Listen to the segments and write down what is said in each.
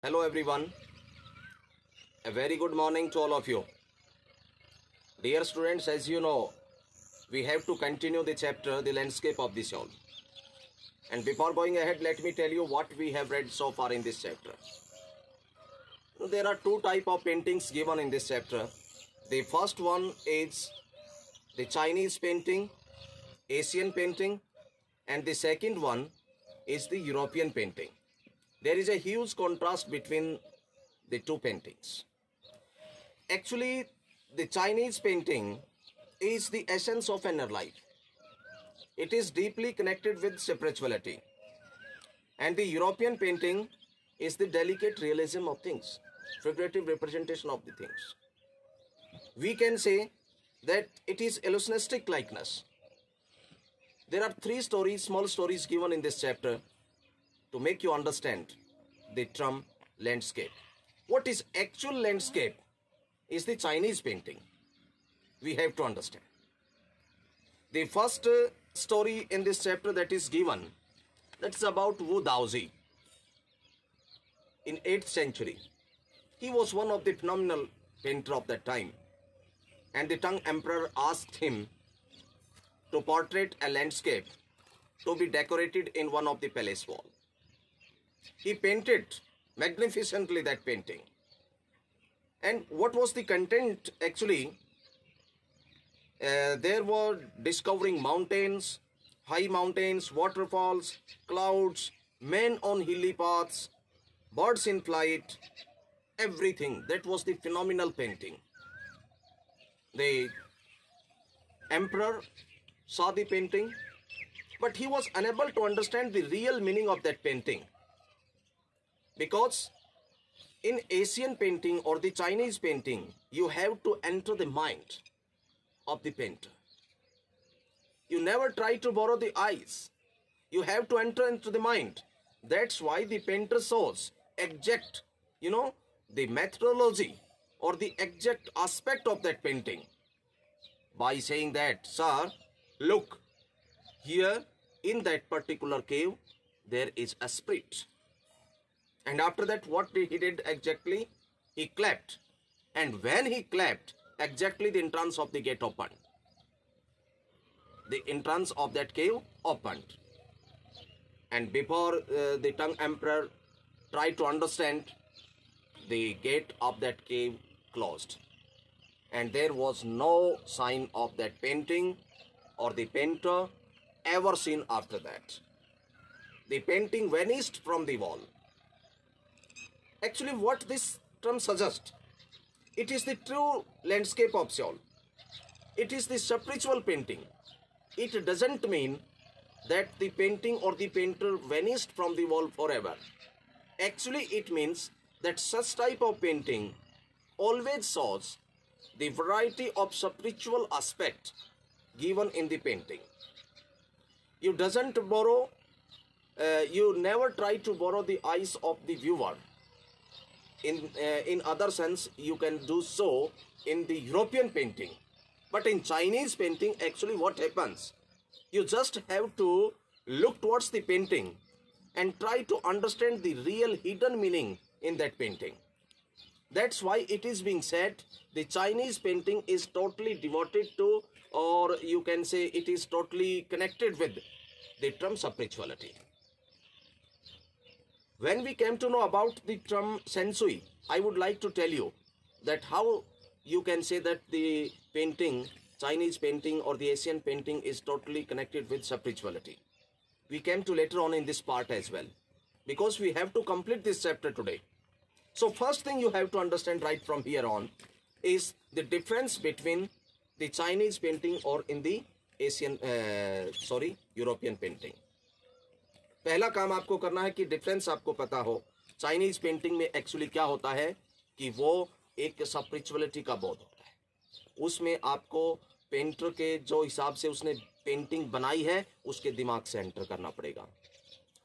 Hello everyone, a very good morning to all of you. Dear students, as you know, we have to continue the chapter, the landscape of the soul. And before going ahead, let me tell you what we have read so far in this chapter. There are two types of paintings given in this chapter. The first one is the Chinese painting, Asian painting, and the second one is the European painting. There is a huge contrast between the two paintings. Actually, the Chinese painting is the essence of inner life. It is deeply connected with spirituality. And the European painting is the delicate realism of things, figurative representation of the things. We can say that it is illusionistic likeness. There are three small stories given in this chapter to make you understand the term landscape. What is actual landscape is the Chinese painting. We have to understand. The first story in this chapter that is given, that's about Wu Daozi. In 8th century, he was one of the phenomenal painter of that time. And the Tang Emperor asked him to portrait a landscape to be decorated in one of the palace wall. He painted magnificently that painting. And what was the content actually? There were discovering mountains, high mountains, waterfalls, clouds, men on hilly paths, birds in flight, everything. That was the phenomenal painting. The emperor saw the painting, but he was unable to understand the real meaning of that painting. Because in Asian painting or the Chinese painting, you have to enter the mind of the painter. You never try to borrow the eyes. You have to enter into the mind. That's why the painter shows exact, the methodology or the exact aspect of that painting by saying that, sir, look, here in that particular cave, there is a spirit. And after that, what he did exactly? He clapped. And when he clapped, exactly the entrance of the gate opened. The entrance of that cave opened. And before the Tang Emperor tried to understand, the gate of that cave closed. And there was no sign of that painting or the painter ever seen after that. The painting vanished from the wall. Actually, what this term suggests, it is the true landscape of Seoul. It is the spiritual painting. It doesn't mean that the painting or the painter vanished from the wall forever. Actually, it means that such type of painting always shows the variety of spiritual aspect given in the painting. You never try to borrow the eyes of the viewer. In other sense, you can do so in the European painting. But in Chinese painting, actually what happens? You just have to look towards the painting and try to understand the real hidden meaning in that painting. That's why it is being said the Chinese painting is totally devoted to, or you can say it is totally connected with the term spirituality. When we came to know about the term Sensui, I would like to tell you that how you can say that the painting, Chinese painting or the Asian painting is totally connected with spirituality. We came to later on in this part as well, because we have to complete this chapter today. So first thing you have to understand right from here on is the difference between the Chinese painting or in the European painting. पहला काम आपको करना है कि difference आपको पता हो Chinese painting में एक्चुअली क्या होता है कि वो एक स्पिरिचुअलिटी का बोध होता है। उसमें आपको पेंटर के जो हिसाब से उसने पेंटिंग बनाई है उसके दिमाग से एंटर करना पड़ेगा।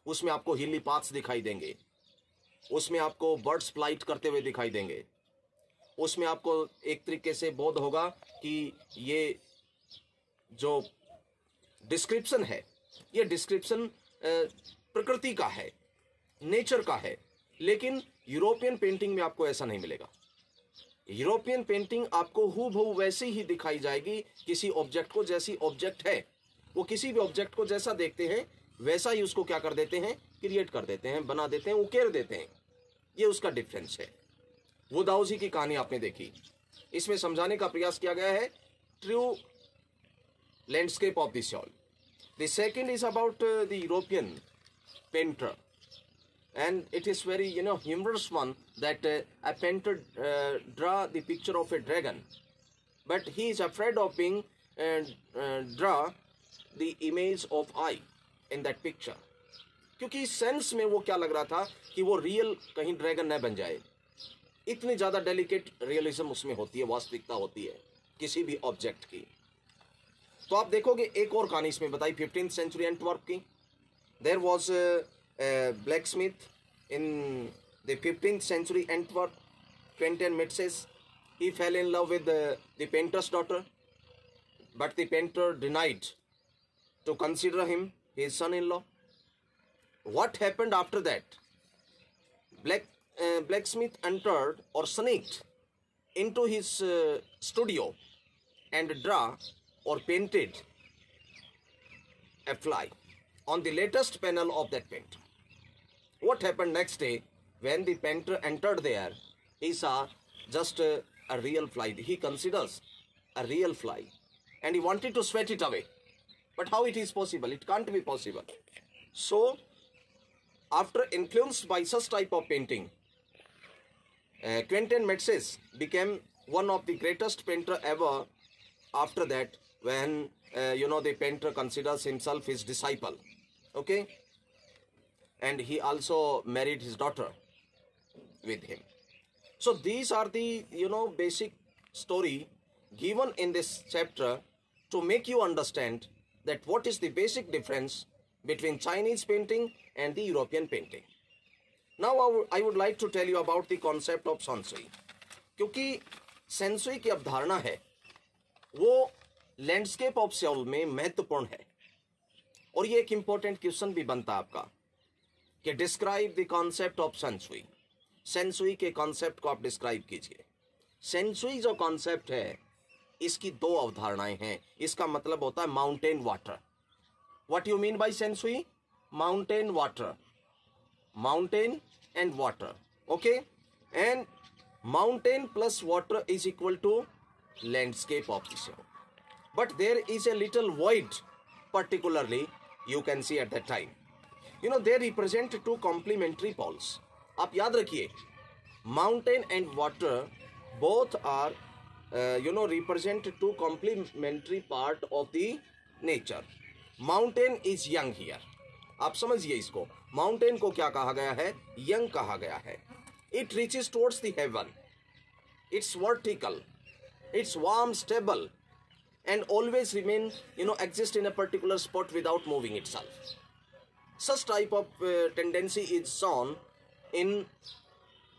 उसमें आपको हिली पाथ्स दिखाई देंगे, उसमें आपको बर्ड्स फ्लाइट करते हुए दिखाई देंगे, उसमें आपको एक तरीके से बोध होगा कि ये जो डिस्क्रिप्शन है, ये डिस्क्रिप्शन प्रकृति का है, नेचर का है, लेकिन यूरोपियन पेंटिंग में आपको ऐसा नहीं मिलेगा। यूरोपियन पेंटिंग आपको हूबहू वैसी ही दिखाई जाएगी, किसी ऑब्जेक्ट को जैसी ऑब्जेक्ट है, वो किसी भी ऑब्जेक्ट को जैसा देखते हैं वैसा ही उसको क्या कर देते हैं, क्रिएट कर देते हैं, बना देते हैं, उकेर देते हैं। ये उसका डिफरेंस है। वो दाऊजी की कहानी आपने देखी, इसमें समझाने का प्रयास किया गया है true landscape of the soul. The second is about the European painter, and it is very humorous one that a painter draw the picture of a dragon, but he is afraid of being draw the image of eye in that picture, क्योंकि sense में वो क्या लग रहा था कि वो real कहीं ड्रैगन न बन जाए। इतनी ज़्यादा डेलिकेट रियलिज्म उसमें होती है, वास्तविकता होती है किसी भी ऑब्जेक्ट की। तो आप देखोगे एक और कहानी इसमें बताई 15th सेंचुरी एंटवर्प की। There was blacksmith in the 15th century Antwerp, Quentin Metsys. He fell in love with the painter's daughter, but the painter denied to consider him his son-in-law. What happened after that? Blacksmith entered or sneaked into his studio and draw or painted a fly on the latest panel of that painter. What happened next day when the painter entered there? He saw just a real fly. He considers a real fly and he wanted to sweat it away. But how it is possible? It can't be possible. So, after influenced by such type of painting, Quentin Metsys became one of the greatest painter ever. After that, when the painter considers himself his disciple, okay, and he also married his daughter with him. So these are the basic story given in this chapter to make you understand that what is the basic difference between Chinese painting and the European painting. Now I would like to tell you about the concept of Sansui, क्योंकि Sansui की अवधारणा है वो landscape of soul में महत्वपूर्ण है। और ये एक इंपॉर्टेंट क्वेश्चन भी बनता है आपका कि describe the concept of Sansui. Sansui के कॉन्सेप्ट को आप डिस्क्राइब कीजिए। सेंसुई जो कॉन्सेप्ट है इसकी दो अवधारणाएं हैं। इसका मतलब होता है mountain water. What you mean by sansui? Mountain water, mountain and water, okay, and mountain plus water is equal to landscape of the soul, but there is a little void, particularly you can see at that time. They represent two complementary poles. आप याद रखिए, mountain and water both are represent two complementary part of the nature. Mountain is young here. आप समझिए इसको। mountain को क्या कहा गया है? young कहा गया है। It reaches towards the heaven. It's vertical. It's warm, stable, and always remain, exist in a particular spot without moving itself. Such type of tendency is shown in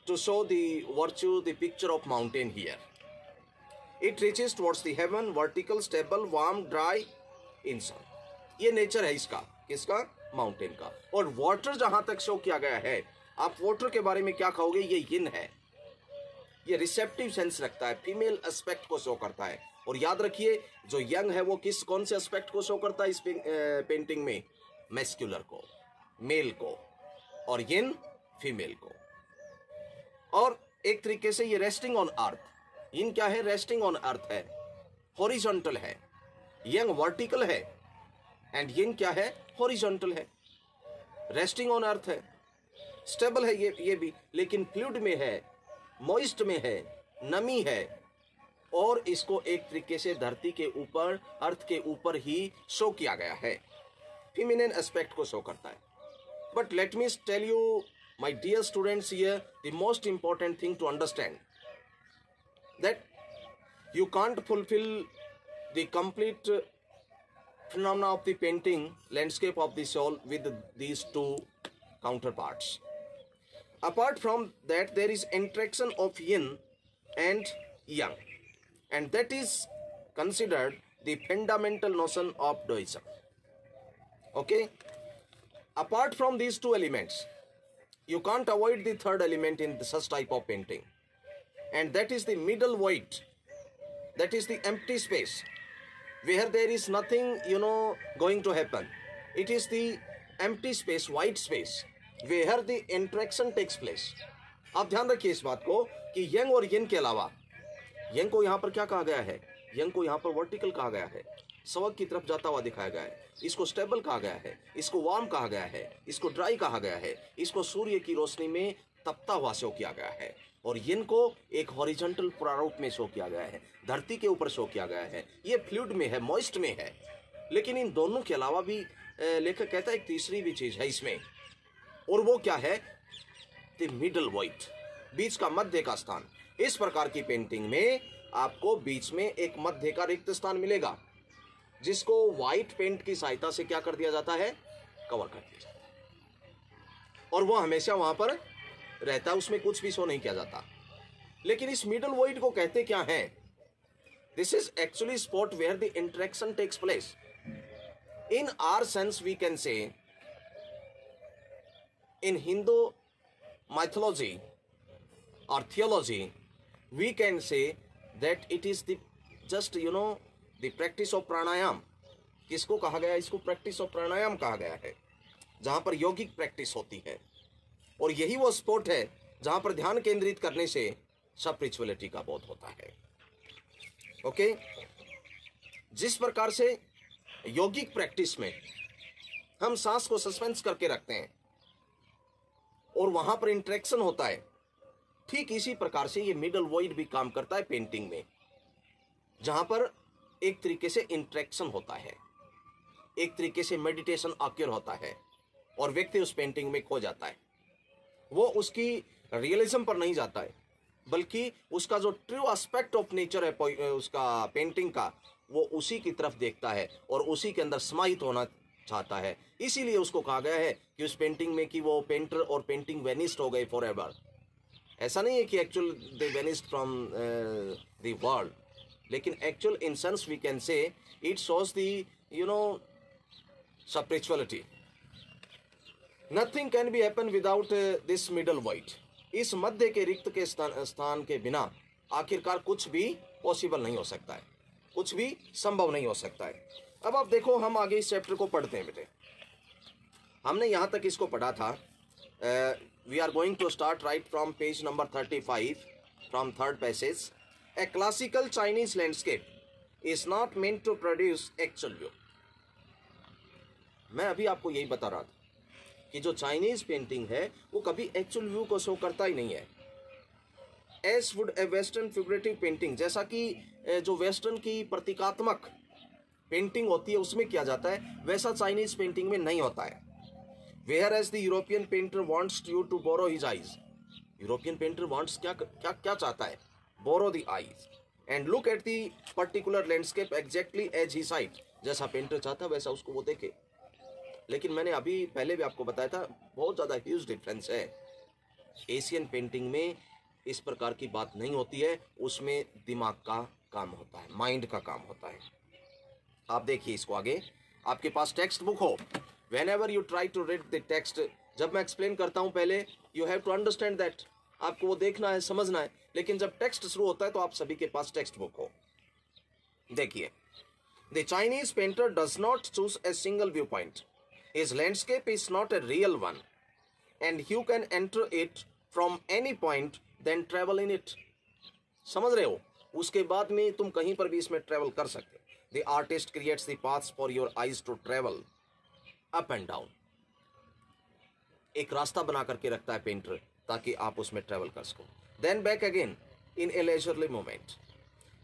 to show the virtue, the picture of mountain here. It reaches towards the heaven, vertical, stable, warm, dry, in sun. ये nature है इसका, किसका? Mountain का। और water जहां तक show किया गया है, आप वाटर के बारे में क्या कहोगे? ये यिन है, ये रिसेप्टिव सेंस रखता है, फीमेल एस्पेक्ट को शो करता है। और याद रखिए, जो यंग है वो कौन से एस्पेक्ट को शो करता है इस पेंटिंग में? मैस्कुलर को, मेल को, और यिन फीमेल को। और एक तरीके से ये रेस्टिंग ऑन अर्थ। यिन क्या है? रेस्टिंग ऑन अर्थ है, हॉरिजॉन्टल है। यंग वर्टिकल है एंड यिन क्या है? हॉरिजॉन्टल है, रेस्टिंग ऑन अर्थ है, स्टेबल है ये भी, लेकिन फ्लूइड में है, मॉइस्ट में है, नमी है, और इसको एक तरीके से धरती के ऊपर, अर्थ के ऊपर ही शो किया गया है। फेमिनिन एस्पेक्ट को शो करता है। But let me tell you my dear students here the most important thing to understand that you can't fulfil the complete phenomena of the painting landscape of the soul with these two counterparts. Apart from that, there is interaction of yin and yang, and that is considered the fundamental notion of Taoism. Okay, apart from these two elements, You can't avoid the third element in such type of painting, and that is the middle void. That is the empty space where there is nothing, going to happen. It is the empty space, white space, where the interaction takes place. आप ध्यान रखिए इस बात को कि young और यिन के अलावा, यंग को यहाँ पर क्या कहा गया है? यंग को यहाँ पर वर्टिकल कहा गया है, सवक की तरफ जाता हुआ दिखाया गया है। इसको स्टेबल कहा गया है, इसको वार्म कहा गया है, इसको ड्राई कहा गया है, इसको सूर्य की रोशनी में तपता हुआ शो किया गया है, और यिन को एक हॉरिजॉन्टल प्रारूप में शो किया गया है, धरती के ऊपर शो किया गया है। ये फ्लूइड में है, मॉइस्ट में है। लेकिन इन दोनों के अलावा भी लेखक कहता है एक तीसरी भी चीज है इसमें, और वो क्या है? द मिडल वॉइड, बीच का मध्य का स्थान। इस प्रकार की पेंटिंग में आपको बीच में एक मध्य का रिक्त स्थान मिलेगा, जिसको व्हाइट पेंट की सहायता से क्या कर दिया जाता है? कवर कर दिया जाता है, और वो हमेशा वहां पर रहता है, उसमें कुछ भी शो नहीं किया जाता। लेकिन इस मिडल वॉइड को कहते क्या है? This is actually spot where the interaction takes place. In our sense we can say, in Hindu mythology or theology, we can say that it is the just the practice of pranayam. किसको कहा गया? इसको practice of प्राणायाम कहा गया है, जहां पर यौगिक प्रैक्टिस होती है, और यही वो स्पॉट है जहां पर ध्यान केंद्रित करने से स्पिरिचुअलिटी का बोध होता है। ओके, जिस प्रकार से यौगिक प्रैक्टिस में हम सांस को सस्पेंस करके रखते हैं और वहां पर इंटरेक्शन होता है, ठीक इसी प्रकार से ये मिडल वॉइड भी काम करता है पेंटिंग में, जहां पर एक तरीके से इंटरेक्शन होता है, एक तरीके से मेडिटेशन ऑक्यूर होता है, और व्यक्ति उस पेंटिंग में खो जाता है। वो उसकी रियलिज्म पर नहीं जाता है, बल्कि उसका जो ट्रू एस्पेक्ट ऑफ नेचर है उसका पेंटिंग का, वो उसी की तरफ देखता है और उसी के अंदर समाहित होना चाहता है। इसीलिए उसको कहा गया है कि उस पेंटिंग में कि वो पेंटर और पेंटिंग वेनिस्ड हो गए फॉर एवर। ऐसा नहीं है कि actual they vanished from the world, लेकिन actual in sense we can say it shows the spirituality. Nothing can be happen without this middle void. इस मध्य के रिक्त के स्थान के बिना आखिरकार कुछ भी पॉसिबल नहीं हो सकता है, कुछ भी संभव नहीं हो सकता है। अब आप देखो, हम आगे इस चैप्टर को पढ़ते हैं बेटे। हमने यहाँ तक इसको पढ़ा था। We are going to start right from page number 35 from third passage. A classical Chinese landscape is not meant to produce actual view. मैं अभी आपको यही बता रहा था कि जो चाइनीज पेंटिंग है वो कभी एक्चुअल व्यू को शो करता ही नहीं है। As would a western figurative painting, जैसा कि जो वेस्टर्न की प्रतीकात्मक पेंटिंग होती है उसमें किया जाता है, वैसा चाइनीज पेंटिंग में नहीं होता है। Where as the European painter wants you to borrow his eyes. European painter wants क्या चाहता है? Borrow the eyes and look at the particular landscape exactly as he sight. जैसा पेंटर चाहता है वैसा उसको वो देखे। लेकिन मैंने अभी पहले भी आपको बताया था, बहुत ज़्यादा ह्यूज डिफरेंस है। एशियन पेंटिंग में इस प्रकार की बात नहीं होती है, उसमें दिमाग का काम होता है, माइंड का काम होता है। आप देखिए इसको आगे, आपके पास टेक्स्ट बुक हो, whenever you try to read the text, जब मैं एक्सप्लेन करता हूं पहले you have to understand that, आपको वो देखना है, समझना है। लेकिन जब टेक्स्ट शुरू होता है तो आप सभी के पास टेक्स्ट बुक हो। देखिए, the Chinese painter does not choose a single viewpoint. His landscape is not a real one and you can enter it from any point then travel in it. समझ रहे हो? उसके बाद में तुम कहीं पर भी इसमें ट्रेवल कर सकते हो। The artist creates the paths for your eyes to travel up and down. एक रास्ता बना करके रखता है पेंटर ताकि आप उसमें ट्रेवल कर सको। Then back again in a leisurely moment.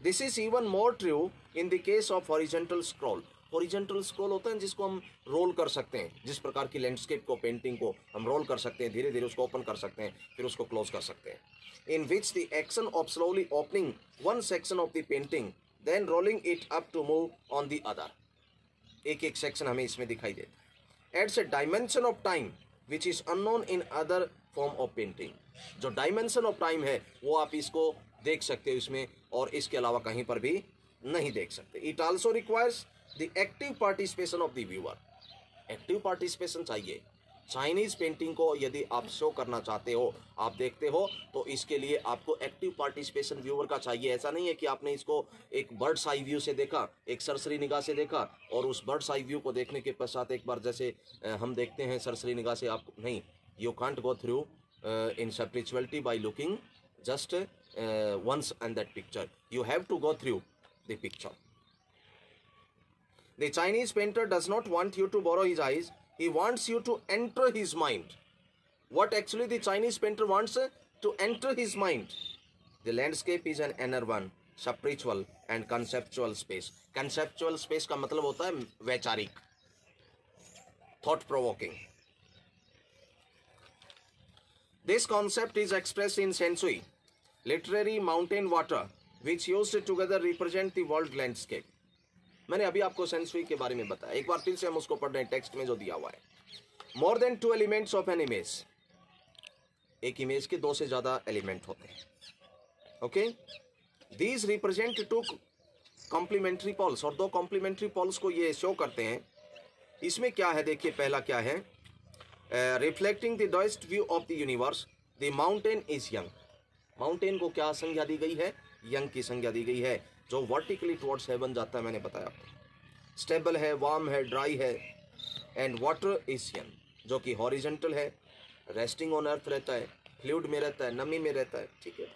This is even more true in the case of horizontal scroll. Horizontal scroll होता है जिसको हम रोल कर सकते हैं, जिस प्रकार की लैंडस्केप को, पेंटिंग को हम रोल कर सकते हैं, धीरे धीरे उसको ओपन कर सकते हैं, फिर उसको क्लोज कर सकते हैं। In which the action of slowly opening one section of the painting then rolling it up to move on the other. एक एक सेक्शन हमें इसमें दिखाई देता है। Adds a dimension of time which is unknown in other form of painting. जो dimension of time है वो आप इसको देख सकते हो इसमें, और इसके अलावा कहीं पर भी नहीं देख सकते। It also requires the active participation of the viewer. Active participation चाहिए, चाइनीज पेंटिंग को यदि आप शो करना चाहते हो, आप देखते हो, तो इसके लिए आपको एक्टिव पार्टिसिपेशन व्यूअर का चाहिए। ऐसा नहीं है कि आपने इसको एक बर्ड्स आई व्यू से देखा, एक सरसरी निगाह से देखा, और उस बर्ड्स आई व्यू को देखने के पश्चात एक बार जैसे हम देखते हैं सरसरी निगाह से, आप नहीं, you can't go through in spirituality by looking just once on that picture. You have to go through the picture. The Chinese painter does not want you to borrow his eyes. He wants you to enter his mind. What actually the Chinese painter wants? To enter his mind. The landscape is an inner one, spiritual and conceptual space. Conceptual space का मतलब होता है वैचारिक, thought provoking. This concept is expressed in Sensui, literary mountain water, which used together represent the world landscape. मैंने अभी आपको Sansui के बारे में बताया, एक बार फिर से हम उसको पढ़ रहे हैं टेक्स्ट में जो दिया हुआ है। More than 2 elements of an image. एक इमेज के 2 से ज्यादा एलिमेंट होते हैं। Okay, These represent 2 complementary poles, और 2 complementary poles को ये शो करते हैं। इसमें क्या है, देखिए पहला क्या है, reflecting the Daoist view of the universe, the mountain is young. Mountain को क्या संज्ञा दी गई है, यंग की संज्ञा दी गई है, जो वर्टिकली टुवर्ड्स हेवन जाता है, मैंने बताया आपको। स्टेबल है, वार्म है, ड्राई है, एंड वाटर इज यंग, जो कि हॉरिजेंटल है, रेस्टिंग ऑन अर्थ रहता है, फ्लूइड में रहता है, नमी में रहता है, ठीक है।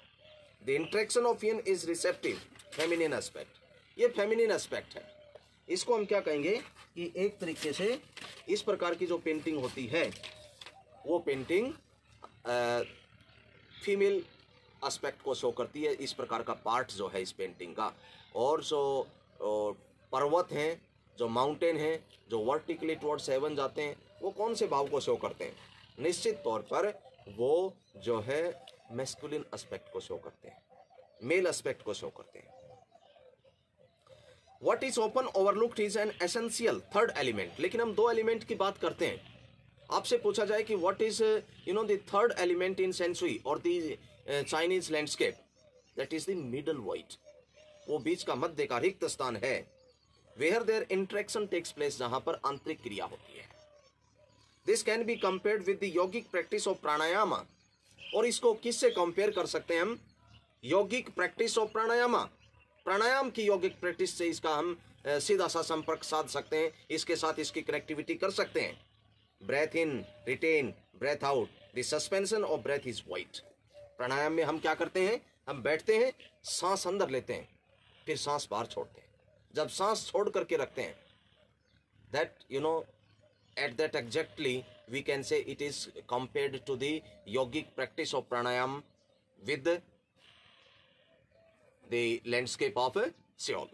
The interaction of N is receptive, feminine aspect, ये फेमिनिन एस्पेक्ट है। इसको हम क्या कहेंगे कि एक तरीके से इस प्रकार की जो पेंटिंग होती है, वो पेंटिंग फीमेल एस्पेक्ट को शो करती है। इस प्रकार का पार्ट जो है इस पेंटिंग का, और जो पर्वत हैं, जो माउंटेन हैं, जो वर्टिकली टुवर्ड्स हेवन जाते हैं, वो कौन से भाव को शो करते हैं? निश्चित तौर पर वो जो है मैस्कुलिन एस्पेक्ट को शो करते हैं, मेल एस्पेक्ट को शो करते हैं। What is often overlooked is an essential third element. लेकिन हम 2 एलिमेंट की बात करते हैं। आपसे पूछा जाए कि what is the third element in Sensui or the Chinese landscape, that is the middle void. वो बीच का मध्य का रिक्त स्थान है, where their interaction takes place, जहां पर आंतरिक क्रिया होती है। This can be compared with the yogic practice of pranayama. और इसको किससे कंपेयर कर सकते हैं हम? योगिक प्रैक्टिस ऑफ प्राणायामा, प्राणायाम की योगिक प्रैक्टिस से इसका हम सीधा सा संपर्क साध सकते हैं, इसके साथ इसकी कनेक्टिविटी कर सकते हैं। Breathe in, retain, breathe out, the suspension of breath is white. Pranayama में हम क्या करते हैं, हम बैठते हैं, सांस अंदर लेते हैं, फिर सांस बाहर छोड़ते हैं। जब सांस छोड़ करके रखते हैं, that at that exactly we can say it is compared to the yogic practice of pranayam with the landscape of Seoul.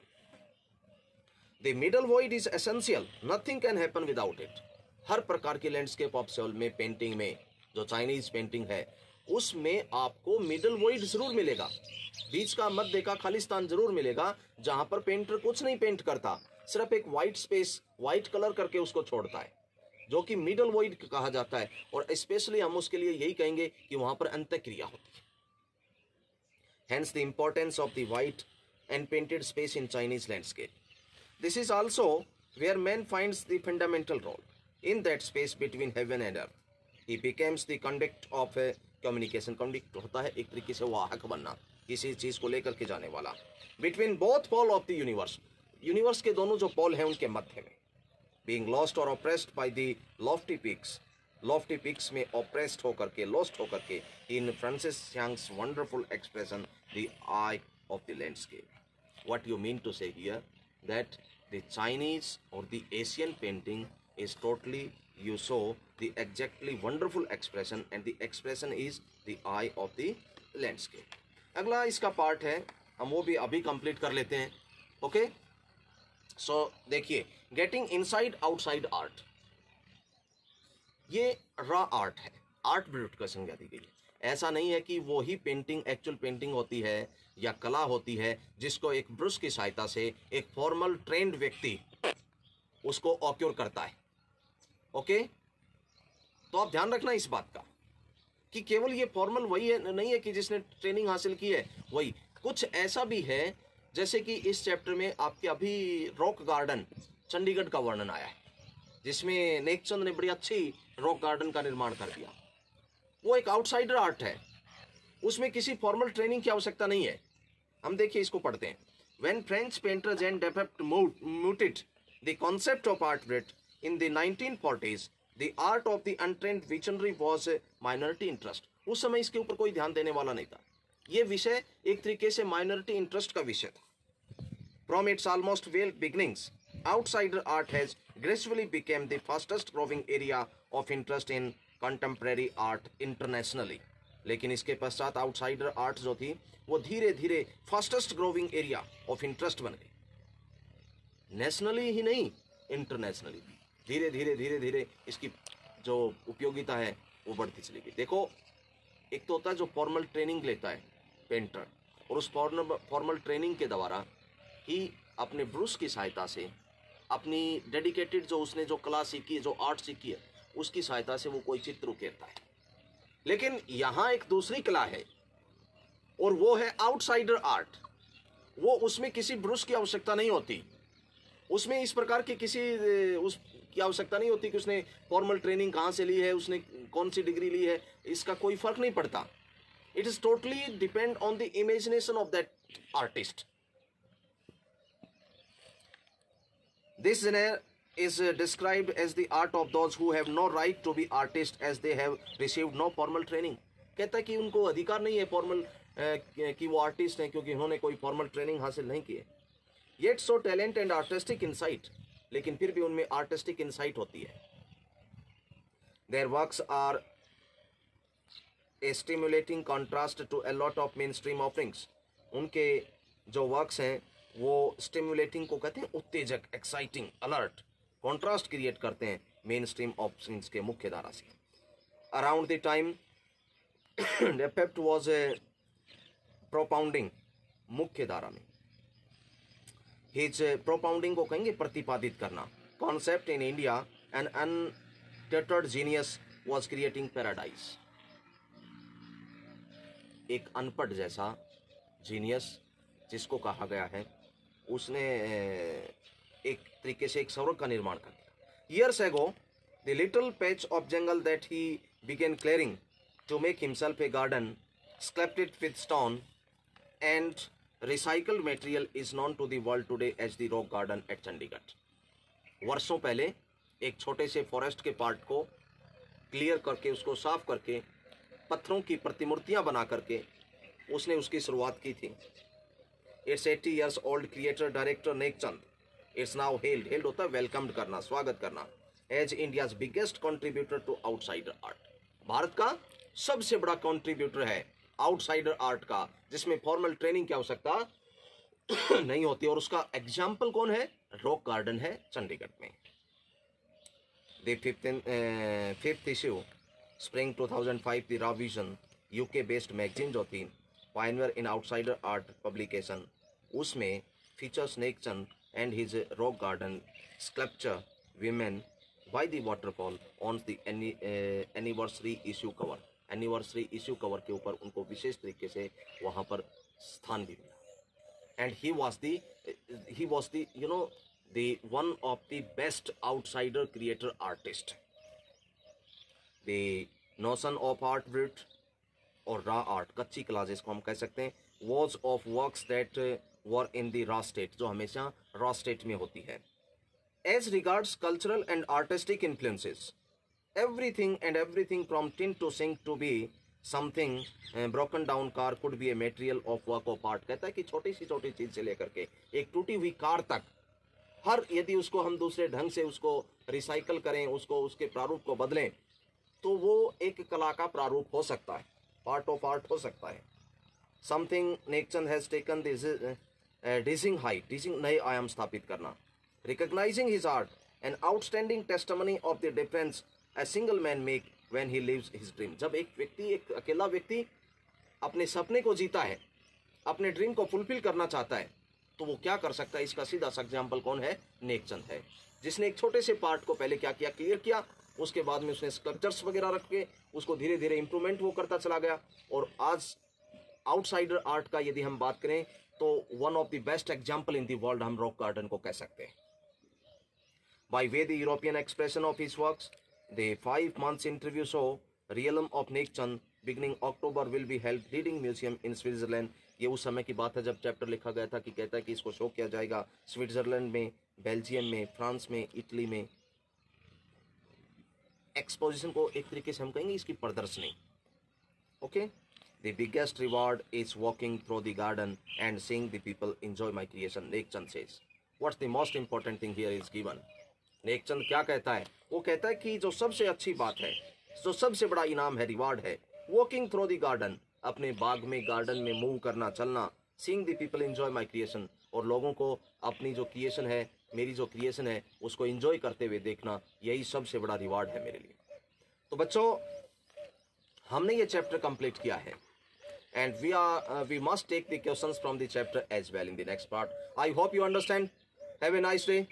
The middle void is essential, nothing can happen without it. हर प्रकार की landscape of सेओल में painting में, जो Chinese painting है, उसमें आपको middle void जरूर मिलेगा, बीच का मध्य का खालिस्तान जरूर मिलेगा, जहां पर पेंटर कुछ नहीं पेंट करता, सिर्फ एक वाइट स्पेस, वाइट कलर करके उसको छोड़ता है, जो कि मिडल वॉइड कहा जाता है। और स्पेशली हम उसके लिए यही कहेंगे कि वहां पर अंतःक्रिया होती है। Hence the importance of the white and painted space in Chinese landscape. This is also where man finds the fundamental role in that space between heaven and earth. He becomes the conduct of a communication. Conduct होता है एक तरीके से वाहक बनना, किसी चीज को लेकर के जाने वाला। Between both pole of the universe. Universe के दोनों जो पोल हैं उनके मध्य में। Being lost or oppressed by the lofty peaks. Lofty peaks में oppressed होकर के, lost होकर के, in Francis Chiang's wonderful expression, the eye of the landscape. What you mean to say here, that the Chinese or the Asian painting is totally, you saw the exactly wonderful expression, and the expression is the eye of the landscape. अगला इसका part है, हम वो भी अभी complete कर लेते हैं। ओके, सो देखिए, गेटिंग इनसाइड आउटसाइड आर्ट, ये रॉ आर्ट है, आर्ट ब्रूट का संज्ञा दी गई है। ऐसा नहीं है कि वो ही पेंटिंग एक्चुअल पेंटिंग होती है या कला होती है जिसको एक ब्रश की सहायता से एक फॉर्मल ट्रेंड व्यक्ति उसको ऑक्योर करता है। ओके, तो आप ध्यान रखना इस बात का कि केवल ये फॉर्मल वही है, नहीं है कि जिसने ट्रेनिंग हासिल की है वही, कुछ ऐसा भी है जैसे कि इस चैप्टर में आपके अभी रॉक गार्डन चंडीगढ़ का वर्णन आया है, जिसमें नेकचंद ने बड़ी अच्छी रॉक गार्डन का निर्माण कर दिया। वो एक आउटसाइडर आर्ट है, उसमें किसी फॉर्मल ट्रेनिंग की आवश्यकता नहीं है। हम देखिए इसको पढ़ते हैं। When French painter Jean Depep muted the concept of art breadth in the 1940s, the art of the untrained visionary was a minority interest. उस समय इसके ऊपर कोई ध्यान देने वाला नहीं था। ये विषय एक तरीके से माइनॉरिटी इंटरेस्ट का विषय था। From its almost well beginnings, outsider art has gradually become the fastest growing area of interest in contemporary art internationally. लेकिन इसके पश्चात आउटसाइडर आर्ट जो थी वो धीरे धीरे fastest growing area of interest बन गई। नेशनली ही नहीं, इंटरनेशनली भी धीरे धीरे धीरे धीरे इसकी जो उपयोगिता है वो बढ़ती चली गई। देखो, एक तो होता है जो फॉर्मल ट्रेनिंग लेता है पेंटर, और उस फॉर्मल ट्रेनिंग के द्वारा ही अपने ब्रूश की सहायता से, अपनी डेडिकेटेड जो उसने जो कला सीखी है, जो आर्ट सीखी है, उसकी सहायता से वो कोई चित्र उकेरता है। लेकिन यहाँ एक दूसरी कला है और वो है आउटसाइडर आर्ट। वो उसमें किसी ब्रूश की आवश्यकता नहीं होती, उसमें इस प्रकार की किसी उसकी आवश्यकता नहीं होती कि उसने फॉर्मल ट्रेनिंग कहाँ से ली है, उसने कौन सी डिग्री ली है, इसका कोई फर्क नहीं पड़ता। It is totally depend on the imagination of that artist. This genre is described as the art of those who have no right to be artists as they have received no formal training. कहता है कि उनको अधिकार नहीं है formal कि वो artist हैं क्योंकि उन्होंने कोई फॉर्मल ट्रेनिंग हासिल नहीं की है। Yet so talent and artistic insight, लेकिन फिर भी उनमें आर्टिस्टिक इंसाइट होती है। Their works are a stimulating contrast to a lot of mainstream offerings. उनके जो वर्क्स हैं वो स्टिमुलेटिंग को कहते हैं उत्तेजक, एक्साइटिंग, अलर्ट, कॉन्ट्रास्ट क्रिएट करते हैं मेन स्ट्रीम ऑफरिंग्स के मुख्य धारा से। अराउंड द टाइम डेपेप्ट वॉज ए प्रोपाउंडिंग, मुख्य धारा में हिज प्रोपाउंडिंग को कहेंगे प्रतिपादित करना। Concept in India an untutored genius was creating paradise. एक अनपढ़ जैसा जीनियस जिसको कहा गया है, उसने एक तरीके से एक स्वर्ग का निर्माण कर दिया। Years ago the little patch of jungle that he began clearing to make himself a garden sculpted with stone and recycled material is known to the world today as the rock garden at Chandigarh. वर्षों पहले एक छोटे से forest के part को clear करके, उसको साफ करके, पत्थरों की प्रतिमूर्तियां बना करके उसने उसकी शुरुआत की थी। It's 80 years old creator director Nekchand it's now held, held होता है वेलकम्ड करना, स्वागत करना, as India's biggest contributor to outsider art. भारत का सबसे बड़ा कंट्रीब्यूटर है आउटसाइडर आर्ट का, जिसमें फॉर्मल ट्रेनिंग की आवश्यकता नहीं होती। और उसका एग्जाम्पल कौन है? रॉक गार्डन है चंडीगढ़ में। The fifth issue spring 2005 the raw vision UK based magazine जो थी, pioneer in outsider art publication, उसमें features Nek Chand and his rock garden sculpture women by the waterfall on the anniversary issue cover. Anniversary issue cover के ऊपर उनको विशेष तरीके से वहाँ पर स्थान भी मिला। And he was the you know the one of the best outsider creator artist. The notion of art brut और रॉ आर्ट, कच्ची कला जिसको हम कह सकते हैं, was of works that were in the raw state, जो हमेशा रॉ स्टेट में होती है। As regards cultural and artistic influences, everything from tin to sink to be something broken down car could be a material of work of art। कहता है कि छोटी सी छोटी चीज से लेकर के एक टूटी हुई कार तक, हर यदि उसको हम दूसरे ढंग से उसको रिसाइकल करें, उसको उसके प्रारूप को बदलें, तो वो एक कला का प्रारूप हो सकता है, पार्ट ऑफ आर्ट हो सकता है। Something Nek Chand has taken this डीजिंग height, डीजिंग नए आयाम स्थापित करना। Recognising his art an outstanding testimony of the difference A single man make when he lives his dream। जब एक व्यक्ति, एक अकेला व्यक्ति अपने सपने को जीता है, अपने ड्रीम को फुलफिल करना चाहता है, तो वो क्या कर सकता है? इसका सीधा सा एग्जाम्पल कौन है? नेकचंद है, जिसने एक छोटे से पार्ट को पहले क्या किया? क्लियर किया। उसके बाद में उसने स्कल्पचर्स वगैरह रख के उसको धीरे धीरे इंप्रूवमेंट वो करता चला गया। और आज आउटसाइडर आर्ट का यदि हम बात करें तो one of the best example in the world हम रॉक गार्डन को कह सकते हैं। By way the European expression of his works The 5 months interview show Realm of Nek Chand beginning October will be held Reading Museum in Switzerland. ये उस समय की बात है जब चैप्टर लिखा गया था कि कहता है कि इसको शो किया जाएगा स्विट्जरलैंड में, बेल्जियम में, फ्रांस में, इटली में। एक्सपोजिशन को एक तरीके से हम कहेंगे इसकी प्रदर्शनी। Okay, the biggest reward is walking through the garden and seeing the people enjoy my creation. Nek Chand says what's the most important thing here is given. Nek Chand क्या कहता है? वो कहता है कि जो सबसे अच्छी बात है, जो सबसे बड़ा इनाम है, रिवार्ड है, वॉकिंग थ्रू द गार्डन, अपने बाग में, गार्डन में मूव करना, चलना, seeing the people enjoy my creation, और लोगों को अपनी जो क्रिएशन है, मेरी जो क्रिएशन है, उसको एंजॉय करते हुए देखना, यही सबसे बड़ा रिवार्ड है मेरे लिए। तो बच्चों, हमने ये चैप्टर कंप्लीट किया है and we must take the questions from the chapter as well in the next part. I hope you understand. Have a nice day.